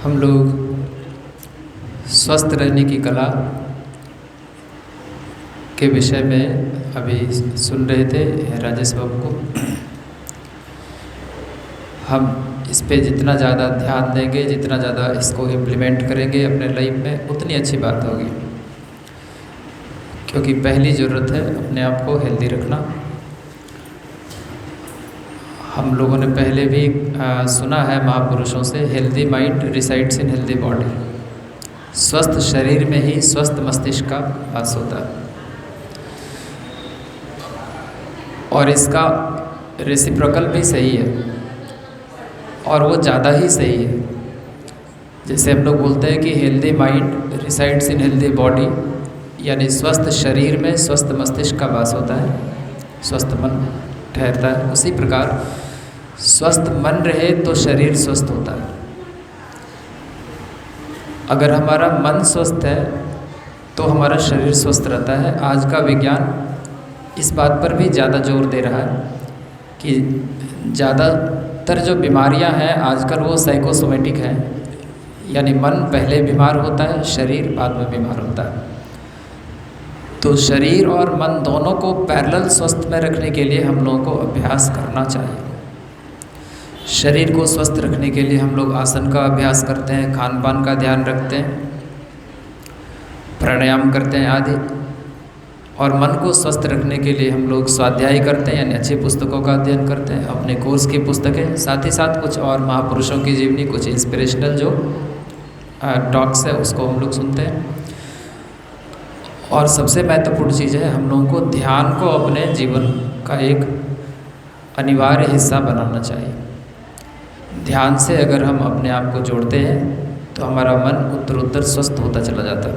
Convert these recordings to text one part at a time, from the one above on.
हम लोग स्वस्थ रहने की कला के विषय में अभी सुन रहे थे राजेश बाबू को। हम इस पे जितना ज़्यादा ध्यान देंगे, जितना ज़्यादा इसको इम्प्लीमेंट करेंगे अपने लाइफ में, उतनी अच्छी बात होगी। क्योंकि पहली ज़रूरत है अपने आप को हेल्दी रखना। हम लोगों ने पहले भी सुना है महापुरुषों से, healthy mind resides in healthy body. स्वस्थ शरीर में ही स्वस्थ मस्तिष्क का वास होता है। और इसका रेसिप्रोकल भी सही है, और वो ज़्यादा ही सही है। जैसे हम लोग बोलते हैं कि healthy mind resides in healthy body, यानी स्वस्थ शरीर में स्वस्थ मस्तिष्क का वास होता है, स्वस्थ मन ठहरता है। उसी प्रकार स्वस्थ मन रहे तो शरीर स्वस्थ होता है। अगर हमारा मन स्वस्थ है तो हमारा शरीर स्वस्थ रहता है। आज का विज्ञान इस बात पर भी ज़्यादा जोर दे रहा है कि ज़्यादातर जो बीमारियां हैं आजकल वो साइकोसोमेटिक हैं, यानी मन पहले बीमार होता है, शरीर बाद में बीमार होता है। तो शरीर और मन दोनों को पैरेलल स्वस्थ में रखने के लिए हम लोगों को अभ्यास करना चाहिए। शरीर को स्वस्थ रखने के लिए हम लोग आसन का अभ्यास करते हैं, खान पान का ध्यान रखते हैं, प्राणायाम करते हैं आदि। और मन को स्वस्थ रखने के लिए हम लोग स्वाध्याय करते हैं, यानी अच्छी पुस्तकों का अध्ययन करते हैं, अपने कोर्स की पुस्तकें, साथ ही साथ कुछ और महापुरुषों की जीवनी, कुछ इंस्पिरेशनल जो टॉक्स है उसको हम लोग सुनते हैं। और सबसे महत्वपूर्ण चीज़ है, हम लोगों को ध्यान को अपने जीवन का एक अनिवार्य हिस्सा बनाना चाहिए। ध्यान से अगर हम अपने आप को जोड़ते हैं तो हमारा मन उत्तरोत्तर स्वस्थ होता चला जाता है।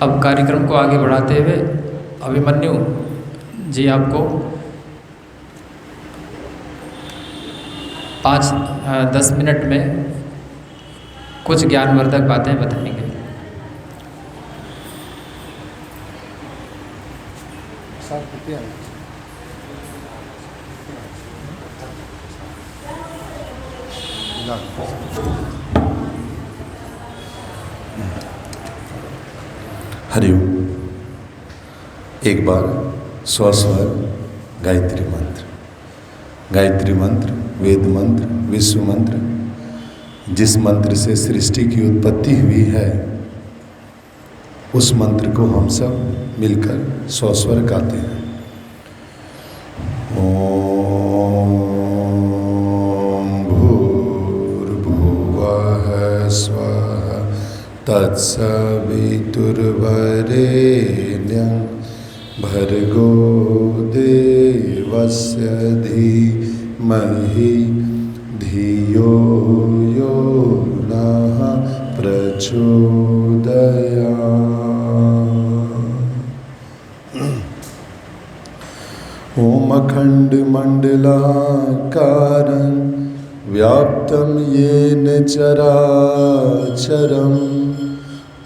अब कार्यक्रम को आगे बढ़ाते हुए अभिमन्यु जी आपको 5-10 मिनट में कुछ ज्ञानवर्धक बातें बताएंगे। हरिओम। एक बार स्वस्वर गायत्री मंत्र। गायत्री मंत्र वेद मंत्र, विश्व मंत्र, जिस मंत्र से सृष्टि की उत्पत्ति हुई है, उस मंत्र को हम सब मिलकर स्वस्वर गाते हैं। तत्सवितुर्वरेण्यं भर्गो देवस्य धीमहि धियो यो नः प्रचोदयात्। ओम अखण्डमण्डलाकारं व्याप्तं येन चराचरं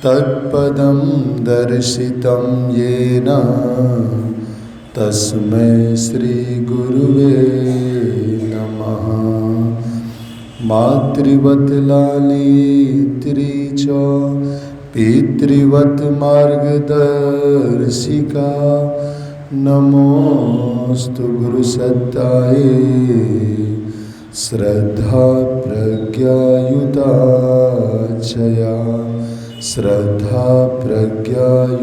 तत्पदं दर्शितं येन तस्मै श्रीगुरुवे नमः। मातृवत् लालित्री च पितृवत् मार्गदर्शिका, नमोस्तु गुरुसत्ताये श्रद्धा प्रज्ञायुताचया, श्रद्धा प्रज्ञायुताचया।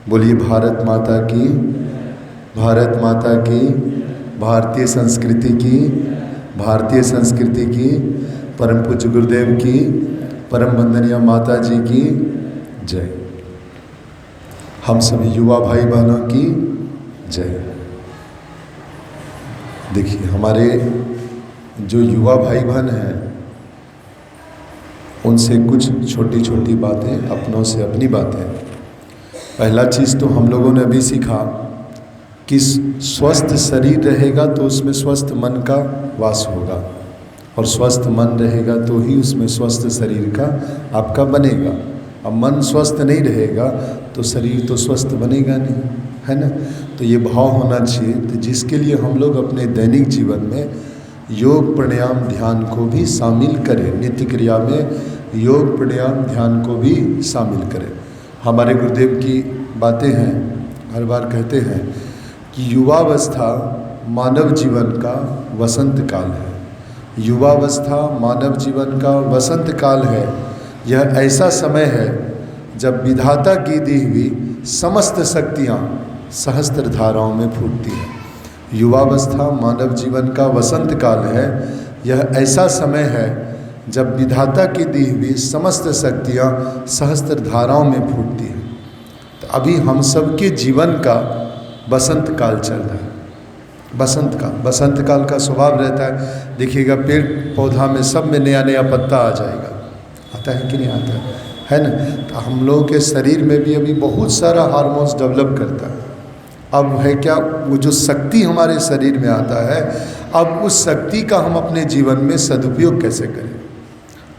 बोलिए भारत माता की, भारत माता की, भारतीय संस्कृति की, भारतीय संस्कृति की, परम पूज्य गुरुदेव की, परम वंदनीय माता जी की जय। हम सभी युवा भाई बहनों की जय। देखिए, हमारे जो युवा भाई बहन हैं उनसे कुछ छोटी छोटी बातें, अपनों से अपनी बातें। पहला चीज़ तो हम लोगों ने अभी सीखा कि स्वस्थ शरीर रहेगा तो उसमें स्वस्थ मन का वास होगा, और स्वस्थ मन रहेगा तो ही उसमें स्वस्थ शरीर का आपका बनेगा। अब मन स्वस्थ नहीं रहेगा तो शरीर तो स्वस्थ बनेगा नहीं, है ना। तो ये भाव होना चाहिए। तो जिसके लिए हम लोग अपने दैनिक जीवन में योग प्राणायाम ध्यान को भी शामिल करें, नित्य क्रिया में योग प्राणायाम ध्यान को भी शामिल करें। हमारे गुरुदेव की बातें हैं, हर बार कहते हैं कि युवावस्था मानव जीवन का वसंत काल है। युवावस्था मानव जीवन का वसंत काल है। यह ऐसा समय है जब विधाता की दी हुई समस्त शक्तियाँ सहस्त्र धाराओं में फूटती हैं। युवावस्था मानव जीवन का वसंत काल है। यह ऐसा समय है जब विधाता की दी हुई समस्त शक्तियाँ सहस्त्र धाराओं में फूटती हैं। तो अभी हम सबके जीवन का बसंत काल चल रहा है। बसंत काल का स्वभाव रहता है, देखिएगा पेड़ पौधा में सब में नया नया पत्ता आ जाएगा, आता है कि नहीं आता है ना। तो हम लोगों के शरीर में भी अभी बहुत सारा हार्मोन्स डेवलप करता है। अब है क्या, वो जो शक्ति हमारे शरीर में आता है, अब उस शक्ति का हम अपने जीवन में सदुपयोग कैसे करें।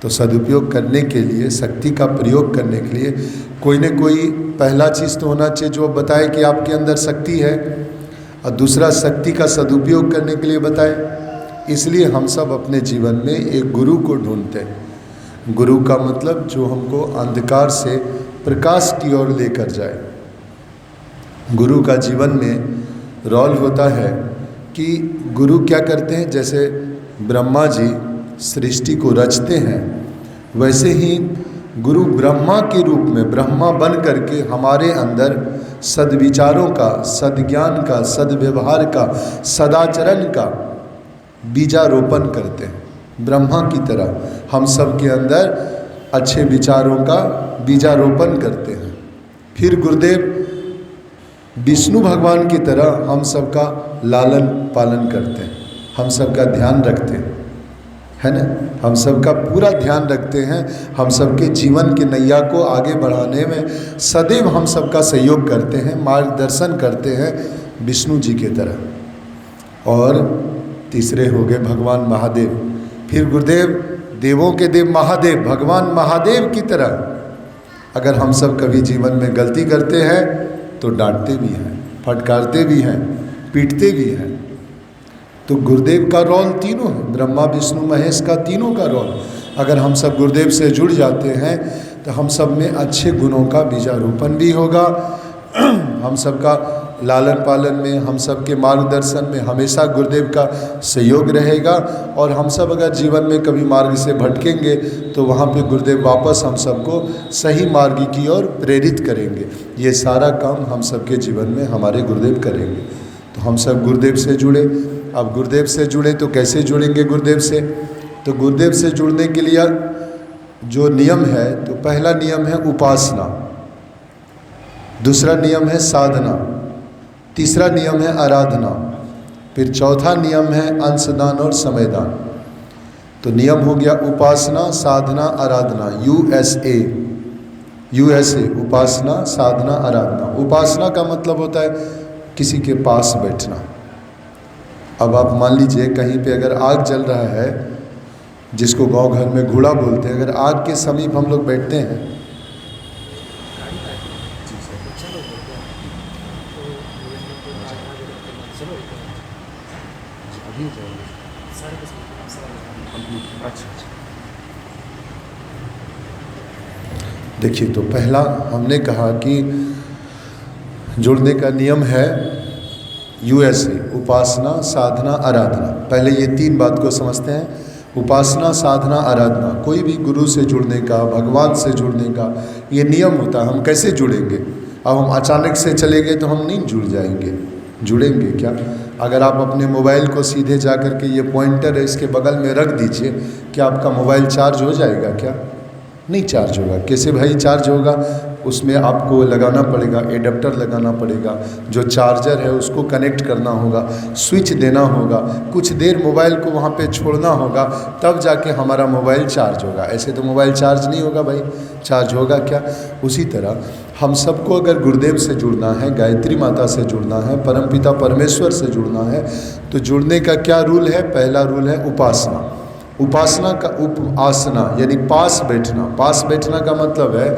तो सदुपयोग करने के लिए, शक्ति का प्रयोग करने के लिए कोई न कोई पहला चीज़ तो होना चाहिए जो बताए कि आपके अंदर शक्ति है, और दूसरा शक्ति का सदुपयोग करने के लिए बताए। इसलिए हम सब अपने जीवन में एक गुरु को ढूंढते हैं। गुरु का मतलब जो हमको अंधकार से प्रकाश की ओर लेकर जाए। गुरु का जीवन में रोल होता है कि गुरु क्या करते हैं, जैसे ब्रह्मा जी सृष्टि को रचते हैं, वैसे ही गुरु ब्रह्मा के रूप में ब्रह्मा बन करके हमारे अंदर सद्विचारों का, सद्ज्ञान का, सद्व्यवहार का, सदाचरण का बीजारोपण करते हैं। ब्रह्मा की तरह हम सब के अंदर अच्छे विचारों का बीजारोपण करते हैं। फिर गुरुदेव विष्णु भगवान की तरह हम सबका लालन पालन करते हैं, हम सबका ध्यान रखते हैं, है ना। हम सबका पूरा ध्यान रखते हैं, हम सबके जीवन की नैया को आगे बढ़ाने में सदैव हम सबका सहयोग करते हैं, मार्गदर्शन करते हैं विष्णु जी की तरह। और तीसरे हो गए भगवान महादेव। फिर गुरुदेव देवों के देव महादेव, भगवान महादेव की तरह अगर हम सब कभी जीवन में गलती करते हैं तो डांटते भी हैं, फटकारते भी हैं, पीटते भी हैं। तो गुरुदेव का रोल तीनों है, ब्रह्मा विष्णु महेश का तीनों का रोल। अगर हम सब गुरुदेव से जुड़ जाते हैं तो हम सब में अच्छे गुणों का बीजारोपण भी होगा। हम सब का लालन पालन में, हम सब के मार्गदर्शन में हमेशा गुरुदेव का सहयोग रहेगा। और हम सब अगर जीवन में कभी मार्ग से भटकेंगे तो वहाँ पे गुरुदेव वापस हम सबको सही मार्ग की ओर प्रेरित करेंगे। ये सारा काम हम सबके जीवन में हमारे गुरुदेव करेंगे। तो हम सब गुरुदेव से जुड़े। अब गुरुदेव से जुड़े तो कैसे जुड़ेंगे गुरुदेव से? तो गुरुदेव से जुड़ने के लिए जो नियम है, तो पहला नियम है उपासना, दूसरा नियम है साधना, तीसरा नियम है आराधना, फिर चौथा नियम है अंशदान और समयदान। तो नियम हो गया उपासना, साधना, आराधना, यूएसए उपासना, साधना, आराधना। उपासना का मतलब होता है किसी के पास बैठना। अब आप मान लीजिए कहीं पे अगर आग जल रहा है, जिसको गांव घर में घूड़ा बोलते हैं, अगर आग के समीप हम लोग बैठते हैं देखिए, तो पहला हमने कहा कि जुड़ने का नियम है यूएसए उपासना, साधना, आराधना। पहले ये तीन बात को समझते हैं, उपासना, साधना, आराधना। कोई भी गुरु से जुड़ने का, भगवान से जुड़ने का ये नियम होता है। हम कैसे जुड़ेंगे? अब हम अचानक से चले गए तो हम नहीं जुड़ जाएंगे। जुड़ेंगे क्या? अगर आप अपने मोबाइल को सीधे जा कर के, ये पॉइंटर है इसके बगल में रख दीजिए, क्या आपका मोबाइल चार्ज हो जाएगा? क्या नहीं चार्ज होगा। कैसे भाई चार्ज होगा? उसमें आपको लगाना पड़ेगा, एडाप्टर लगाना पड़ेगा, जो चार्जर है उसको कनेक्ट करना होगा, स्विच देना होगा, कुछ देर मोबाइल को वहाँ पे छोड़ना होगा, तब जाके हमारा मोबाइल चार्ज होगा। ऐसे तो मोबाइल चार्ज नहीं होगा भाई, चार्ज होगा क्या? उसी तरह हम सबको अगर गुरुदेव से जुड़ना है, गायत्री माता से जुड़ना है, परमपिता परमेश्वर से जुड़ना है, तो जुड़ने का क्या रूल है? पहला रूल है उपासना। उपासना का उपासना यानी पास बैठना। पास बैठना का मतलब है,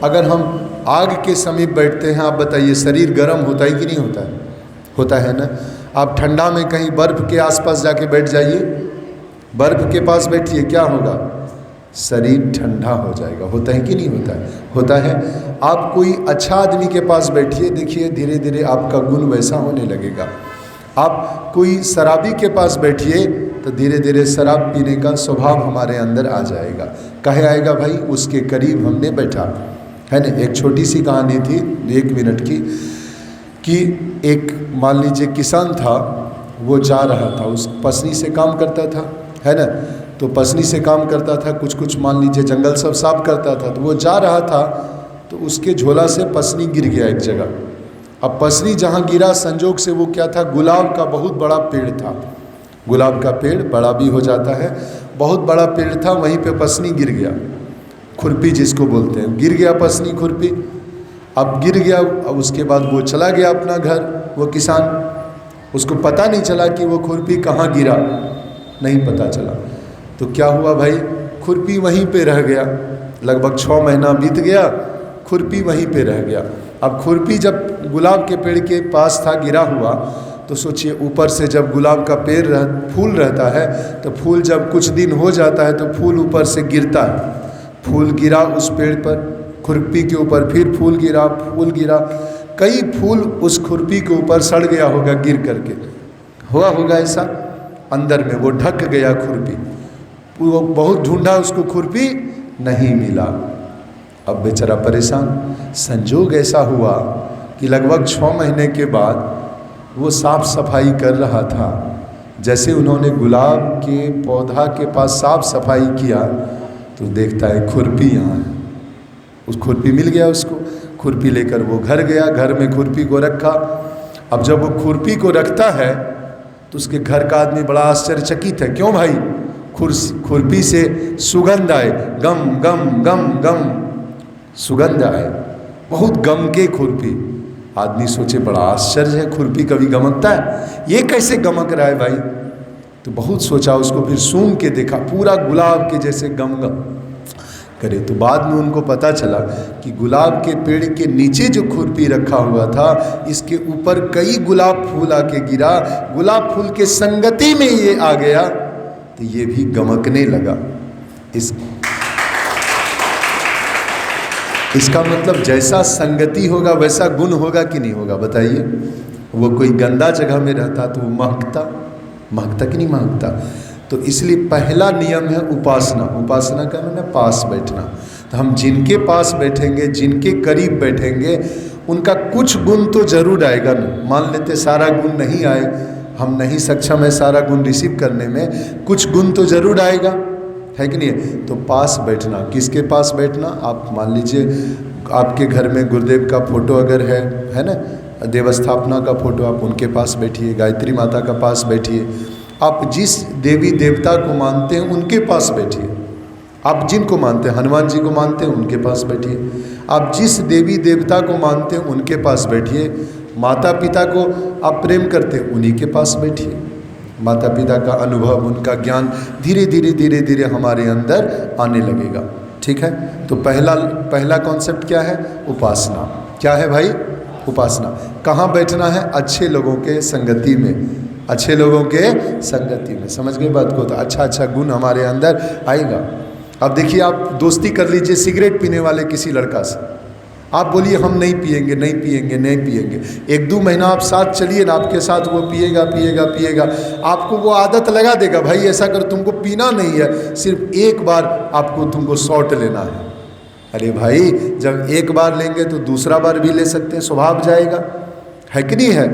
अगर हम आग के समीप बैठते हैं, आप बताइए शरीर गर्म होता है कि नहीं होता है? होता है ना। आप ठंडा में कहीं बर्फ़ के आसपास जाके बैठ जाइए, बर्फ के पास बैठिए, क्या होगा? शरीर ठंडा हो जाएगा। होता है कि नहीं होता है? होता है। आप कोई अच्छा आदमी के पास बैठिए, देखिए धीरे धीरे आपका गुण वैसा होने लगेगा। आप कोई शराबी के पास बैठिए तो धीरे धीरे शराब पीने का स्वभाव हमारे अंदर आ जाएगा। कहे आएगा भाई? उसके करीब हमने बैठा है ना। एक छोटी सी कहानी थी 1 मिनट की, कि एक मान लीजिए किसान था, वो जा रहा था, उस पसनी से काम करता था, है ना। तो पसनी से काम करता था, कुछ कुछ मान लीजिए जंगल सब साफ करता था। तो वो जा रहा था तो उसके झोला से पसनी गिर गया एक जगह। अब पसनी जहाँ गिरा, संजोग से वो क्या था, गुलाब का बहुत बड़ा पेड़ था। गुलाब का पेड़ बड़ा भी हो जाता है, बहुत बड़ा पेड़ था, वहीं पे पसनी गिर गया। खुरपी जिसको बोलते हैं, गिर गया पसनी खुरपी। अब गिर गया, अब उसके बाद वो चला गया अपना घर, वो किसान। उसको पता नहीं चला कि वो खुरपी कहाँ गिरा, नहीं पता चला। तो क्या हुआ भाई, खुरपी वहीं पे रह गया। लगभग 6 महीना बीत गया, खुरपी वहीं पे रह गया। अब खुरपी जब गुलाब के पेड़ के पास था गिरा हुआ, तो सोचिए ऊपर से जब गुलाब का पेड़ फूल रहता है, तो फूल जब कुछ दिन हो जाता है तो फूल ऊपर से गिरता है। फूल गिरा उस पेड़ पर, खुरपी के ऊपर, फिर फूल गिरा, कई फूल उस खुरपी के ऊपर सड़ गया होगा गिर करके, हुआ होगा ऐसा। अंदर में वो ढक गया खुरपी। वो बहुत ढूंढा, उसको खुरपी नहीं मिला। अब बेचारा परेशान। संजोग ऐसा हुआ कि लगभग 6 महीने के बाद वो साफ सफाई कर रहा था। जैसे उन्होंने गुलाब के पौधा के पास साफ सफाई किया तो देखता है खुरपी यहाँ है। उस खुरपी मिल गया उसको। खुरपी लेकर वो घर गया, घर में खुरपी को रखा। अब जब वो खुरपी को रखता है तो उसके घर का आदमी बड़ा आश्चर्यचकित है। क्यों भाई? खुरपी से सुगंध आए, गम गम गम गम सुगंध आए, बहुत गम के खुरपी। आदमी सोचे बड़ा आश्चर्य है, खुरपी कभी गमकता है, ये कैसे गमक रहा है भाई? तो बहुत सोचा, उसको फिर सूंघ के देखा, पूरा गुलाब के जैसे गम गम करे। तो बाद में उनको पता चला कि गुलाब के पेड़ के नीचे जो खुरपी रखा हुआ था, इसके ऊपर कई गुलाब फूल आके गिरा, गुलाब फूल के संगति में ये आ गया तो ये भी गमकने लगा। इसका मतलब जैसा संगति होगा वैसा गुण होगा कि नहीं होगा, बताइए। वो कोई गंदा जगह में रहता तो वो महकता कि नहीं महकता। तो इसलिए पहला नियम है उपासना। उपासना का मतलब पास बैठना। तो हम जिनके पास बैठेंगे, जिनके करीब बैठेंगे, उनका कुछ गुण तो जरूर आएगा ना। मान लेते सारा गुण नहीं आए, हम नहीं सक्षम है सारा गुण रिसीव करने में, कुछ गुण तो जरूर आएगा, है कि नहीं? तो पास बैठना। किसके पास बैठना? आप मान लीजिए आपके घर में गुरुदेव का फोटो अगर है ना, देवस्थापना का फोटो, आप उनके पास बैठिए। गायत्री माता का पास बैठिए। आप जिस देवी देवता को मानते हैं उनके पास बैठिए। आप जिनको मानते हैं, हनुमान जी को मानते हैं, उनके पास बैठिए। आप जिस देवी देवता को मानते हैं उनके पास बैठिए। माता पिता को आप प्रेम करते हैं, उन्हीं के पास बैठिए। माता पिता का अनुभव, उनका ज्ञान धीरे धीरे हमारे अंदर आने लगेगा। ठीक है। तो पहला कॉन्सेप्ट क्या है? उपासना। क्या है भाई? उपासना। कहाँ बैठना है? अच्छे लोगों के संगति में, अच्छे लोगों के संगति में। समझ गए बात को? तो अच्छा गुण हमारे अंदर आएगा। अब देखिए, आप दोस्ती कर लीजिए सिगरेट पीने वाले किसी लड़का से, आप बोलिए हम नहीं पिएंगे, नहीं पिएंगे, नहीं पिएंगे। 1-2 महीना आप साथ चलिए ना, आपके साथ वो पिएगा, आपको वो आदत लगा देगा। भाई ऐसा कर, तुमको पीना नहीं है, सिर्फ एक बार आपको तुमको शॉट लेना है। अरे भाई, जब एक बार लेंगे तो दूसरा बार भी ले सकते हैं, स्वभाव जाएगा, है कि नहीं है?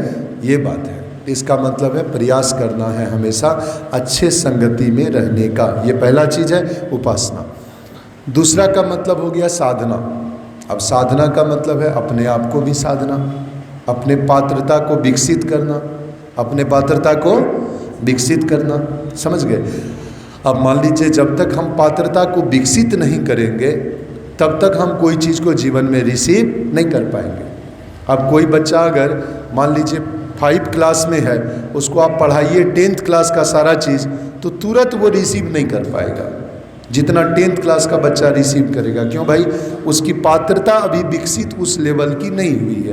ये बात है। इसका मतलब है प्रयास करना है हमेशा अच्छे संगति में रहने का। ये पहला चीज़ है उपासना। दूसरा का मतलब हो गया साधना। अब साधना का मतलब है अपने आप को भी साधना, अपने पात्रता को विकसित करना, अपने पात्रता को विकसित करना। समझ गए? अब मान लीजिए जब तक हम पात्रता को विकसित नहीं करेंगे तब तक हम कोई चीज़ को जीवन में रिसीव नहीं कर पाएंगे। अब कोई बच्चा अगर मान लीजिए 5 क्लास में है, उसको आप पढ़ाइए 10th क्लास का सारा चीज़, तो तुरंत वो रिसीव नहीं कर पाएगा जितना 10th क्लास का बच्चा रिसीव करेगा। क्यों भाई? उसकी पात्रता अभी विकसित उस लेवल की नहीं हुई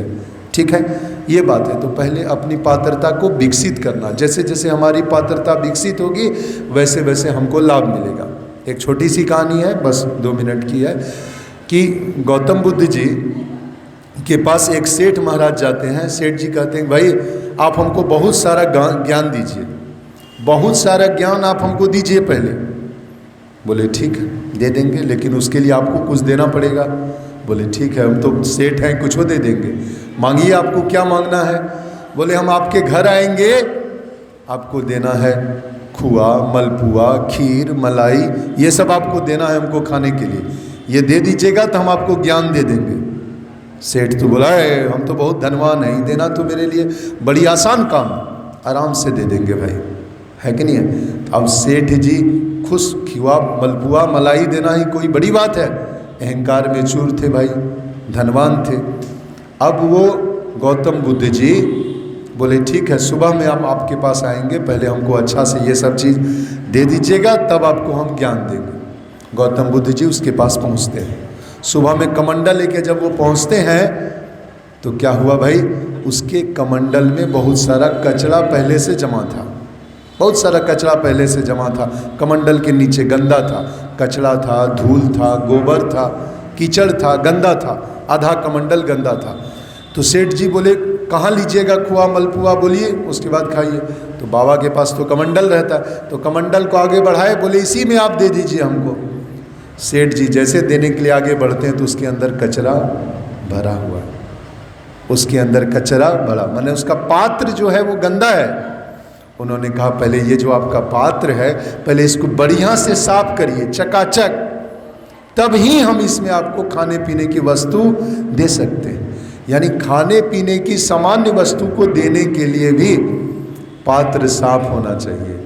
ठीक है, ये बात है। तो पहले अपनी पात्रता को विकसित करना, जैसे जैसे हमारी पात्रता विकसित होगी वैसे वैसे हमको लाभ मिलेगा। एक छोटी सी कहानी है, बस 2 मिनट की है, कि गौतम बुद्ध जी के पास एक सेठ महाराज जाते हैं। सेठ जी कहते हैं भाई आप हमको बहुत सारा ज्ञान दीजिए, बहुत सारा ज्ञान आप हमको दीजिए पहले। बोले ठीक है दे देंगे, लेकिन उसके लिए आपको कुछ देना पड़ेगा। बोले ठीक है, हम तो सेठ हैं, कुछ दे देंगे, मांगिए आपको क्या मांगना है। बोले हम आपके घर आएंगे, आपको देना है खुआ, मलपुआ, खीर, मलाई, ये सब आपको देना है हमको खाने के लिए, ये दे दीजिएगा तो हम आपको ज्ञान दे देंगे। सेठ तो बोला है हम तो बहुत धनवान हैं, देना तो मेरे लिए बड़ी आसान काम, आराम से दे देंगे भाई, है कि नहीं है। तो अब सेठ जी खुश, खिवा, मलपुआ, मलाई देना ही कोई बड़ी बात है, अहंकार में चूर थे भाई, धनवान थे। अब वो गौतम बुद्ध जी बोले ठीक है सुबह में हम आपके पास आएंगे, पहले हमको अच्छा से ये सब चीज़ दे दीजिएगा तब आपको हम ज्ञान देंगे। गौतम बुद्ध जी उसके पास पहुंचते हैं, सुबह में कमंडल लेके जब वो पहुंचते हैं तो क्या हुआ भाई, उसके कमंडल में बहुत सारा कचरा पहले से जमा था, बहुत सारा कचरा पहले से जमा था। कमंडल के नीचे गंदा था, कचरा था, धूल था, गोबर था, कीचड़ था, गंदा था, आधा कमंडल गंदा था। तो सेठ जी बोले कहाँ लीजिएगा खुआ मलपुआ, बोलिए उसके बाद खाइए। तो बाबा के पास तो कमंडल रहता है, तो कमंडल को आगे बढ़ाए, बोले इसी में आप दे दीजिए हमको। सेठ जी जैसे देने के लिए आगे बढ़ते हैं तो उसके अंदर कचरा भरा हुआ है, उसके अंदर कचरा भरा, माने उसका पात्र जो है वो गंदा है। उन्होंने कहा पहले ये जो आपका पात्र है पहले इसको बढ़िया से साफ करिए चकाचक, तब ही हम इसमें आपको खाने पीने की वस्तु दे सकते हैं। यानी खाने पीने की सामान्य वस्तु को देने के लिए भी पात्र साफ होना चाहिए।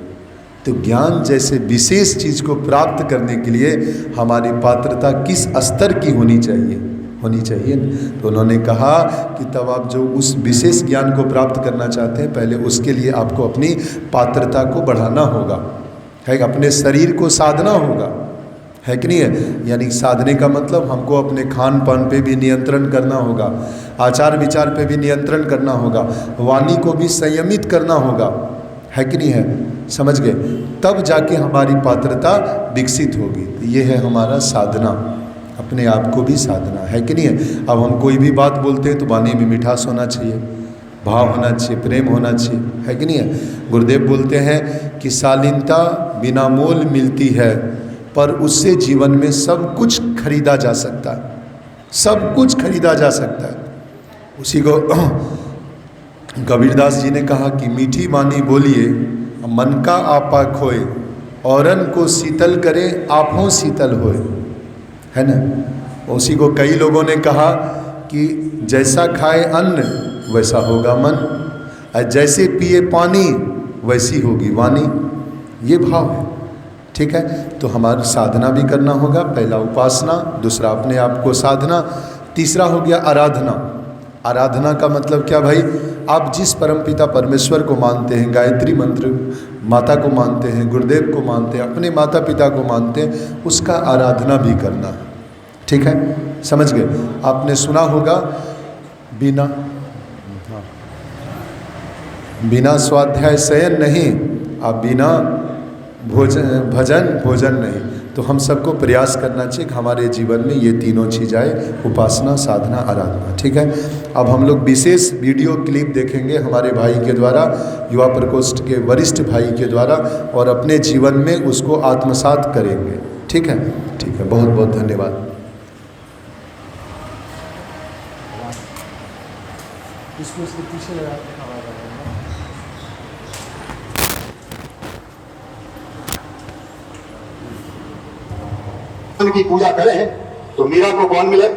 तो ज्ञान जैसे विशेष चीज़ को प्राप्त करने के लिए हमारी पात्रता किस स्तर की होनी चाहिए तो उन्होंने कहा कि तब आप जो उस विशेष ज्ञान को प्राप्त करना चाहते हैं पहले उसके लिए आपको अपनी पात्रता को बढ़ाना होगा, है अपने शरीर को साधना होगा, है कि नहीं है। यानी साधने का मतलब हमको अपने खान पान पे भी नियंत्रण करना होगा, आचार विचार पे भी नियंत्रण करना होगा, वाणी को भी संयमित करना होगा, है कि नहीं है, समझ गए। तब जाके हमारी पात्रता विकसित होगी। ये है हमारा साधना, अपने आप को भी साधना, है कि नहीं है। अब हम कोई भी बात बोलते हैं तो वाणी में मिठास होना चाहिए, भाव होना चाहिए, प्रेम होना चाहिए, है कि नहीं है। गुरुदेव बोलते हैं कि शालीनता बिना मोल मिलती है, पर उससे जीवन में सब कुछ खरीदा जा सकता है, सब कुछ खरीदा जा सकता है। उसी को कबीरदास जी ने कहा कि मीठी वाणी बोलिए मन का आपा खोए, औरन को शीतल करे आपों शीतल होए, है ना। उसी को कई लोगों ने कहा कि जैसा खाए अन्न वैसा होगा मन, और जैसे पिए पानी वैसी होगी वाणी, ये भाव है, ठीक है। तो हमारी साधना भी करना होगा, पहला उपासना, दूसरा अपने आप को साधना, तीसरा हो गया आराधना। आराधना का मतलब क्या भाई, आप जिस परमपिता परमेश्वर को मानते हैं, गायत्री मंत्र माता को मानते हैं, गुरुदेव को मानते हैं, अपने माता पिता को मानते हैं, उसका आराधना भी करना, ठीक है, समझ गए। आपने सुना होगा बिना स्वाध्याय शयन नहीं, आप बिना भोजन नहीं। तो हम सबको प्रयास करना चाहिए कि हमारे जीवन में ये तीनों चीज़ आए, उपासना, साधना, आराधना, ठीक है। अब हम लोग विशेष वीडियो क्लिप देखेंगे हमारे भाई के द्वारा, युवा प्रकोष्ठ के वरिष्ठ भाई के द्वारा, और अपने जीवन में उसको आत्मसात करेंगे, ठीक है, ठीक है। बहुत बहुत धन्यवाद। की पूजा करें तो मीरा को कौन मिले?